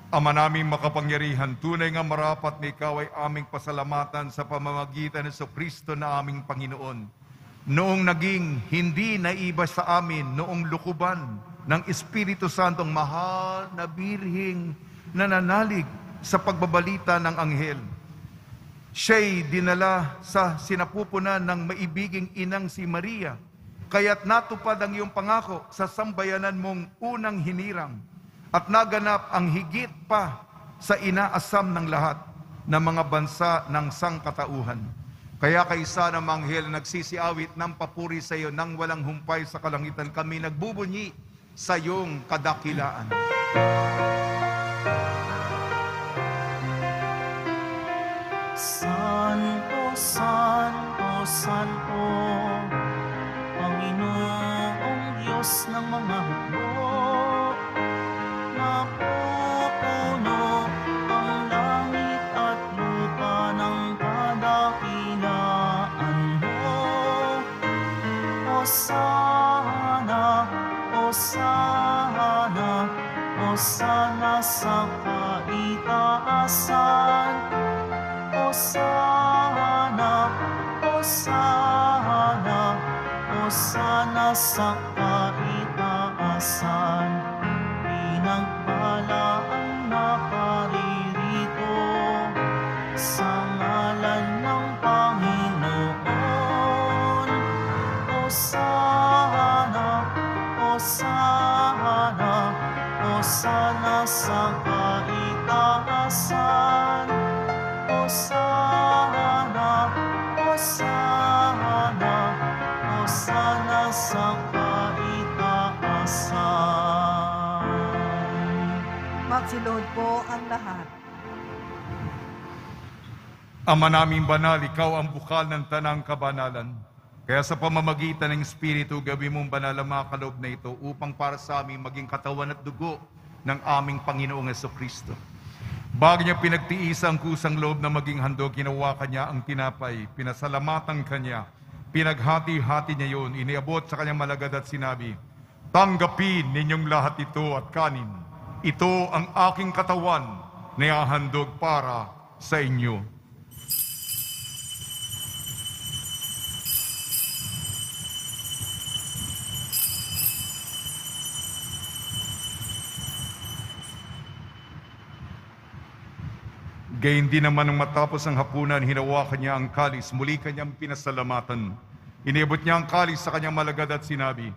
Ama naming makapangyarihan, tunay nga marapat na ikaw ay aming pasalamatan sa pamamagitan ng Kristo na aming Panginoon. Noong naging hindi naiba sa amin, noong lukuban ng Espiritu Santong mahal na birhing nananalig sa pagbabalita ng anghel. Siya'y dinala sa sinapupunan ng maibiging inang si Maria, kaya't natupad ang iyong pangako sa sambayanan mong unang hinirang, at naganap ang higit pa sa inaasam ng lahat ng mga bansa ng sangkatauhan. Kaya kaisa ng manghel nagsisiawit ng papuri sa iyo nang walang humpay sa kalangitan, kami nagbubunyi sa iyong kadakilaan. Santo, Santo, Santo, Panginoong Diyos ng mga hukbo, napupuno ang langit at lupa ng kadakilaan mo. Hosana, Hosana, Hosana sa kaitaasan. Hosana, Hosana, Hosana sa kaitaasan. Pinagpala ang nakaririto sa ngalan ng Panginoon. Hosana, Hosana, Hosana sa kaitaasan. Hosana, Hosana, Hosana sa kaitaasan. Magsilod po ang lahat. Ama naming banal, ikaw ang bukal ng tanang kabanalan. Kaya sa pamamagitan ng Espiritu, gawin mong banal ang mga kaloob na ito upang para sa amin maging katawan at dugo ng aming Panginoong Jesucristo. Bago niya pinagtiis ang kusang loob na maging handog, ginawa kanya ang tinapay, pinasalamatan kanya, pinaghati-hati niya yun, iniabot sa kanyang malagad at sinabi, tanggapin ninyong lahat ito at kanin. Ito ang aking katawan na ihahandog para sa inyo. Gayun din naman nang matapos ang hapunan, hinawakan niya ang kalis, muli kanyang pinasalamatan. Iniabot niya ang kalis sa kanyang malagad at sinabi,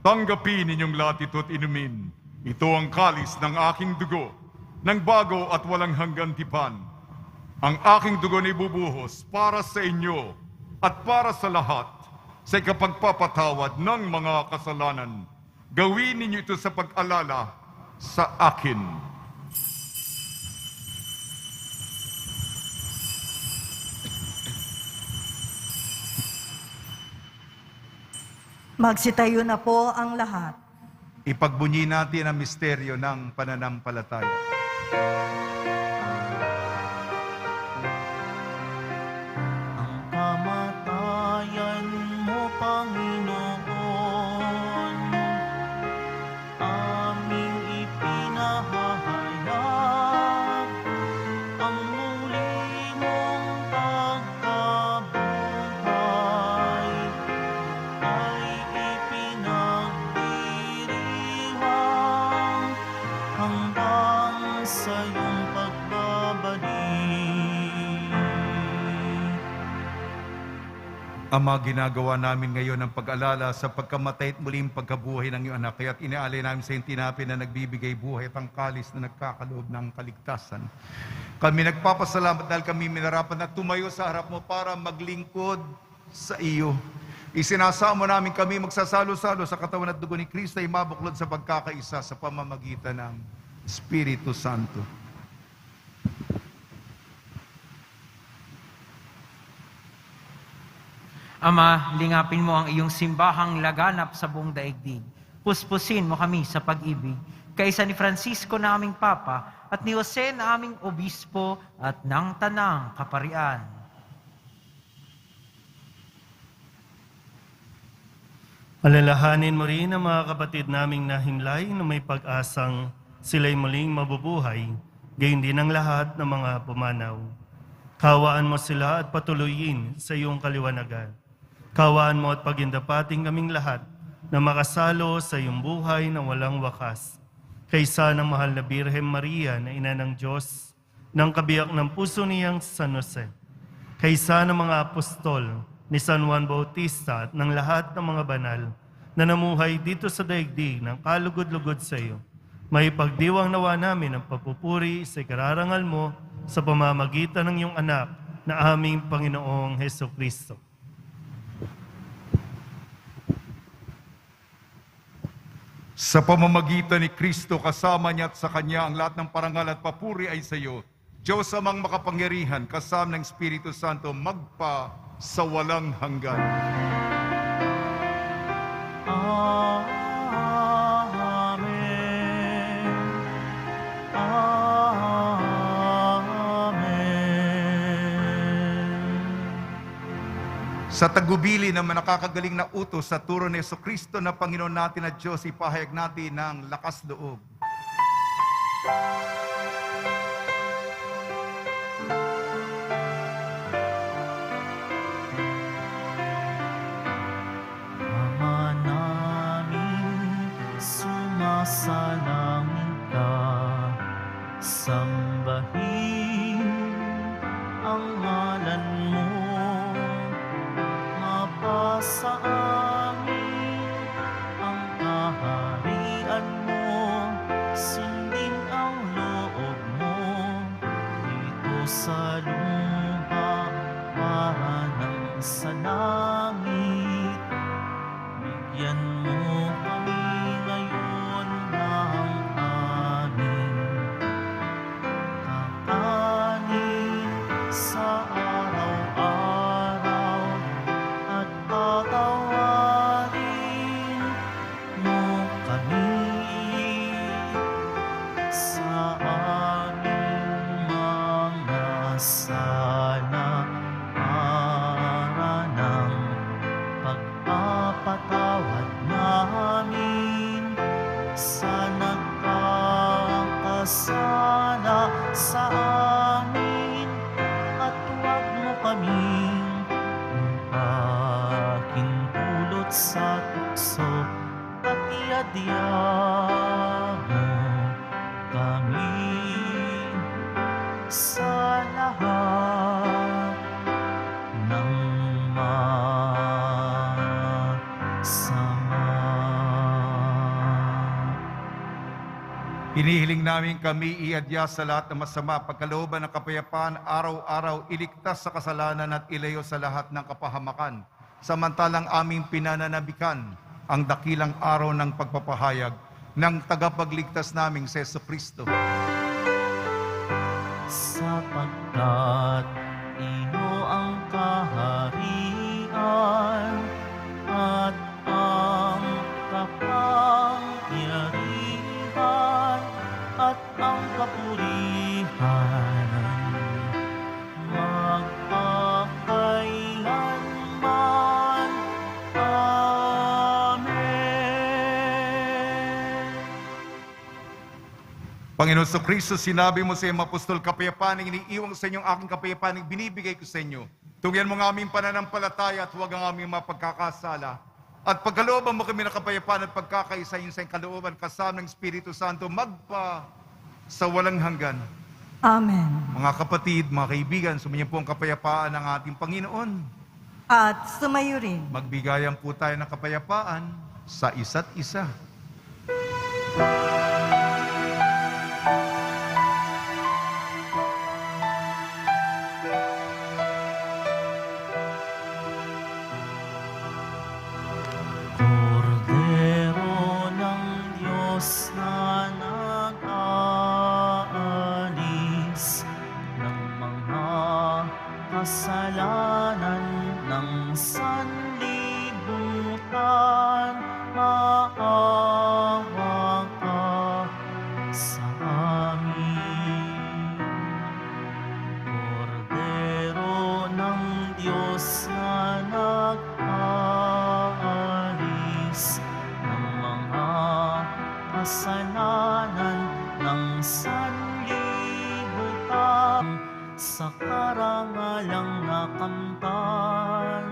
tanggapin ninyong lahat ito at inumin. Ito ang kalis ng aking dugo, ng bago at walang hanggang tipan. Ang aking dugo na ibubuhos para sa inyo at para sa lahat sa ikapagpapatawad ng mga kasalanan. Gawin ninyo ito sa pag-alala sa akin. Magsitayo na po ang lahat. Ipagbunyi natin ang misteryo ng pananampalataya. Ang kamatayan mo, Panginoon, aming ipinahayag. Ang muli mong pagkabuhay ay ipinagdiriwang hanggang sa iyong pagbabalik. Ama, ginagawa namin ngayon ang pag-alala sa pagkamatay at muling pagkabuhay ng iyong anak. Kaya't inaalay namin sa iyong tinapay na nagbibigay buhay at ang kalis na nagkakaloob ng kaligtasan. Kami nagpapasalamat dahil kami minarapan na tumayo sa harap mo para maglingkod sa iyo. Isinasamo namin kami magsasalo-salo sa katawan at dugo ni Kristo ay mabuklod sa pagkakaisa sa pamamagitan ng Espiritu Santo. Ama, lingapin mo ang iyong simbahang laganap sa buong daigdig. Puspusin mo kami sa pag-ibig. Kaisa ni Francisco na aming Papa at ni Jose na aming Obispo at ng Tanang Kaparian. Alalahanin mo rin ang mga kapatid naming nahimlay na may pag-asang sila'y muling mabubuhay, gayon din ang lahat ng mga pumanaw. Kawaan mo sila at patuloyin sa iyong kaliwanagan. Kawaan mo at pagindapating kaming lahat na makasalo sa iyong buhay na walang wakas. Kaysa ng mahal na Birhen Maria na ina ng Diyos, ng kabiyak ng puso niyang San Jose. Kaysa ng mga apostol ni San Juan Bautista at ng lahat ng mga banal na namuhay dito sa daigdig ng kalugod-lugod sa iyo. May pagdiwang nawa namin ang papupuri sa ikararangal mo sa pamamagitan ng iyong anak na aming Panginoong Hesukristo. Sa pamamagitan ni Kristo, kasama niya at sa Kanya, ang lahat ng parangal at papuri ay sa iyo. Diyos amang makapangyarihan, kasama ng Espiritu Santo, magpa sa walang hanggan. Amen. Amen. Sa tagubili ng nakakagaling na utos sa turo ni Jesucristo na Panginoon natin at Diyos, ipahayag natin ng lakas loob. Ama namin, sumasalangin ka, sambahin ang ngalan mo, mapasa amin ang kaharian mo, sundin ang loob mo dito sa lupa para ng sa langit. Bigyan mo kami ngayon ng aming kakanin sa araw-araw at patawarin mo kami sa aming mga sala para ng pagpapatawad namin sa nagkakasala sa amin, at huwag mo kaming pakintulot sa tukso at iadya mo kami sa lahat ng masama. Hinihiling namin kami iadya sa lahat ng masama, pagkalooban ng kapayapaan, araw-araw iligtas sa kasalanan at ilayo sa lahat ng kapahamakan. Samantalang aming pinananabikan ang dakilang araw ng pagpapahayag ng tagapagligtas naming si Jesucristo. Sapagkat iyo ang kaharian at ang kapangyarihan at ang kapurihan magpakailanman. Amen. Panginoon Kristo, sinabi mo sa iyong apostol, kapayapaan ang iniiwang sa inyong aking kapayapaan ang binibigay ko sa inyo. Tugyan mo ng aming pananampalataya at huwag ang aming mapagkakasala. At pagkalooban mo kami ng kapayapaan at pagkakaisa sa iyong kalooban kasama ng Espiritu Santo magpa sa walang hanggan. Amen. Mga kapatid, mga kaibigan, sumayin po ang kapayapaan ng ating Panginoon. At sumayo rin. Magbigayan po tayo ng kapayapaan sa isa't isa. Kordero ng Diyos na nag-aalis ng mga kasalanan ng sanlibutan, maawa ka sa amin. Kordero ng Diyos na nag-aalis ng mga kasalanan ng sanlibutan, sa karangalang nakamtan.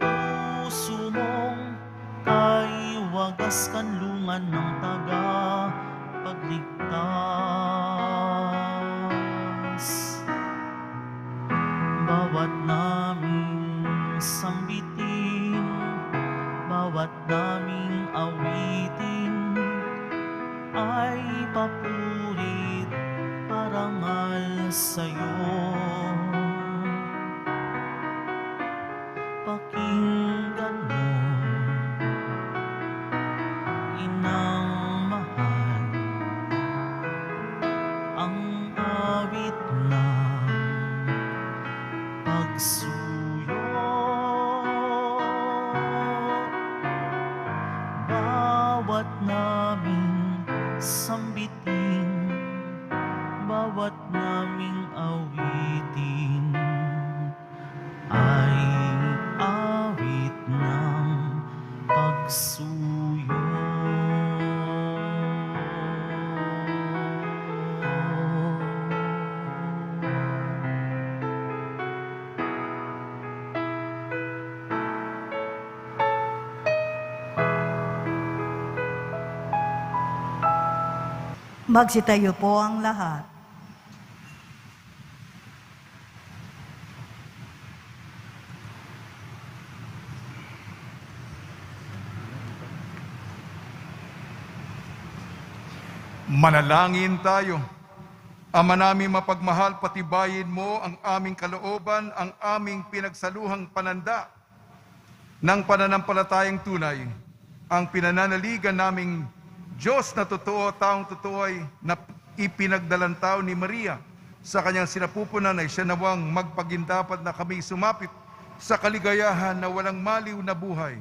Puso mong kay wagas kanlungan ng tagapagligtas. Bawat naming sambitin, bawat naming awitin, ay papurit parangal sa'yo. Pakinggan mo, Inang mahal, ang awit ng pagsuyo. Bawat naming sambitin, bawat naming awitin, ay awit ng pagsuyo. Magsitayo po ang lahat. Manalangin tayo. Ama namin mapagmahal, patibayin mo ang aming kalooban, ang aming pinagsaluhang pananda ng pananampalatayang tunay. Ang pinananaligan naming Diyos na totoo, taong totoo ay na ipinagdalang tao ni Maria sa kanyang sinapupunan ay siya nawang magpagindapat na kami sumapit sa kaligayahan na walang maliw na buhay.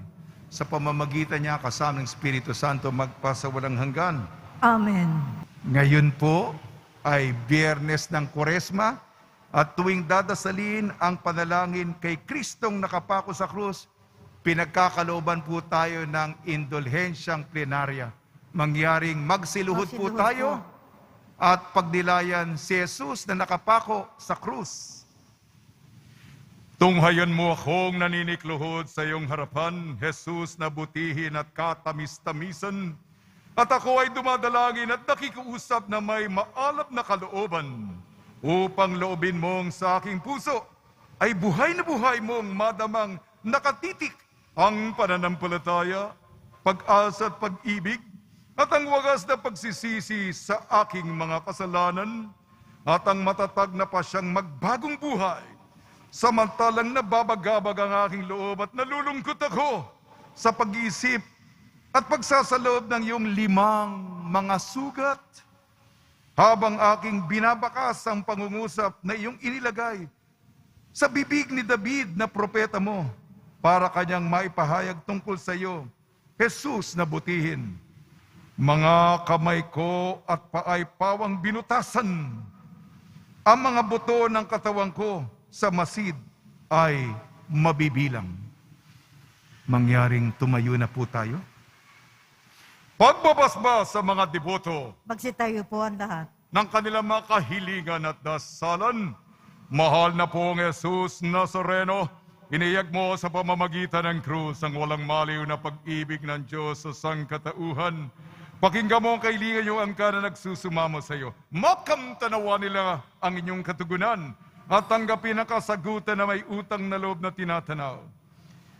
Sa pamamagitan niya kasama ng Espiritu Santo magpasa walang hanggan. Amen. Ngayon po ay Biyernes ng Kwaresma at tuwing dadasalin ang panalangin kay Kristong nakapako sa krus, pinagkakalooban po tayo ng indulhensyang plenarya. Mangyaring magsiluhod po Magsiluhod tayo po. at pagnilayan si Jesus na nakapako sa krus. Tunghayan mo akong naninikluhod sa iyong harapan, Jesus na butihin at katamis-tamisan. At ako ay dumadalangin at nakikiusap na may maalap na kalooban upang loobin mong sa aking puso ay buhay na buhay mong madamang nakatitik ang pananampalataya, pag-asa at pag-ibig at ang wagas na pagsisisi sa aking mga kasalanan at ang matatag na pasyang magbagong buhay. Samantalang nababagabag ang aking loob at nalulungkot ako sa pag-iisip at pagsasalob ng iyong 5 mga sugat, habang aking binabakas ang pangungusap na iyong inilagay sa bibig ni David na propeta mo para kanyang maipahayag tungkol sa iyo, Jesus na butihin. Mga kamay ko at paay pawang binutasan. Ang mga buto ng katawan ko sa masid ay mabibilang. Mangyaring tumayo na po tayo. Pagbabasbas sa mga deboto Magsitayo po ang lahat. ng kanilang mga kahilingan at dasalan. Mahal na pong Jesus Nazareno, iniyag mo sa pamamagitan ng krus ang walang maliw na pag-ibig ng Diyos sa sangkatauhan. Pakinggan mo ang kahilingan yung angka na nagsusumamo sa iyo. Makamtanawa nila ang inyong katugunan at tanggapin ang kasagutan na may utang na loob na tinatanaw.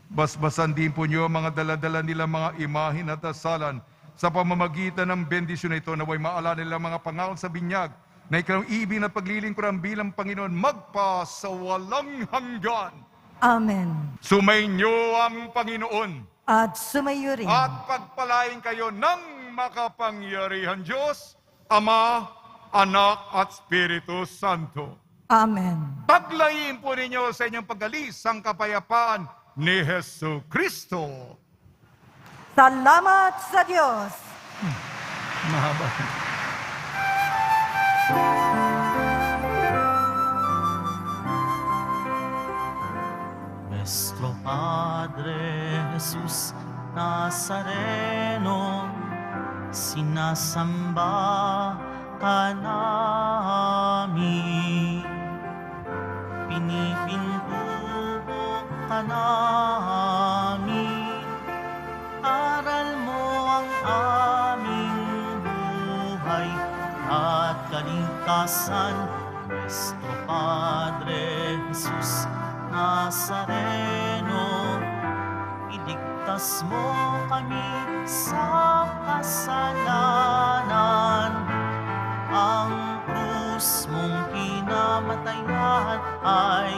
Basbasan din po niyo ang mga daladala nila mga imahin at dasalan sa pamamagitan ng bendisyon na ito naway maalala nila mga pangako sa binyag na ikaw ibig na paglilingkuran bilang Panginoon magpa sa walang hanggan. Amen. Sumainyo ang Panginoon At sumayo rin. at pagpalain kayo ng makapangyarihan Diyos, Ama, Anak at Espiritu Santo. Amen. Paglayin po ninyo sa inyong pagalis ang kapayapaan ni Hesu Kristo. Salamat sa Diyos. Mahaba. Nuestro Padre Jesus Nazareno, sinasamba ka namin. Pinipintuho ka namin. Aral mo ang aming buhay at kaligtasan. Nuestro Padre Jesus Nazareno, iligtas mo kami sa kasalanan. Ang krus mong kinamatayan ay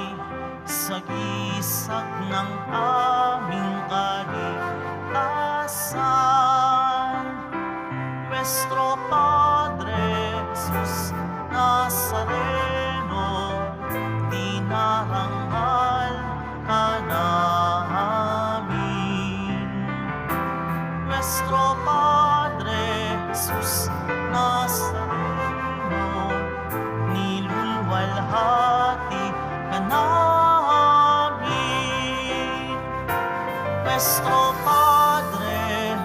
sagisag ng aming kaligtasan. Nuestro Padre Jesus Nazareno, dinarangal ka namin. Nuestro Padre Jesus Nazareno, nilulwalhati ka namin. Nuestro Padre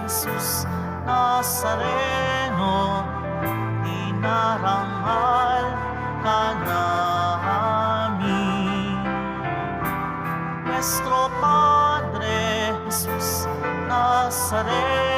Jesus Nazareno, dinarangal ka namin. Nuestro Padre Jesus Nazareno,